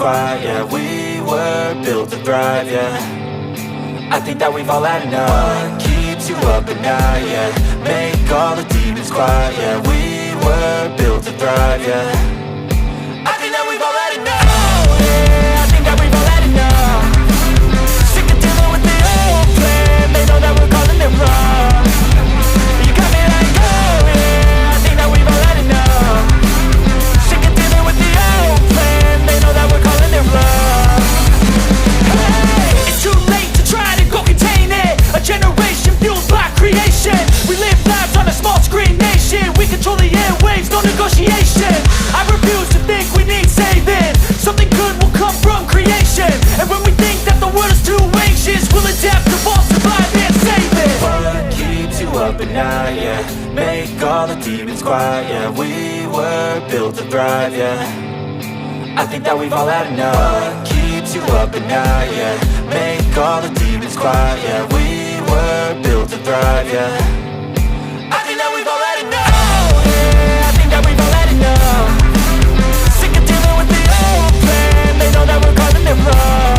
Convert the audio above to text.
quiet, yeah. We were built to thrive, yeah. I think that we've all had enough. What keeps you up at night, yeah? Make all the demons quiet, yeah. We were built to thrive, yeah. I think that we've all had enough. Oh, yeah, I think that we've all had enough. Sick of dealing with the old plan. They know that we're calling it wrong. You got me like, oh yeah, I think that we've all had enough. Sick of dealing with the old plan. They know that we're calling it wrong. Hey, it's too late to try to go contain it. A generation fueled by creation. We live lives on a small screen nation. We control the airwaves, no negotiation. I refuse to think we need saving. Something good will come from creation. And when we think that the world is too anxious, we'll adapt, evolve, survive and save it. What keeps you up at night, yeah? Make all the demons quiet, yeah. We were built to thrive, yeah. I think that we've all had enough. What keeps you up at night, yeah? Make all the demons quiet, yeah. We were built to thrive, yeah. I think that we've all had enough. Oh, yeah, I think that we've all had enough. Sick of dealing with the old plan. They know that we're calling it wrong.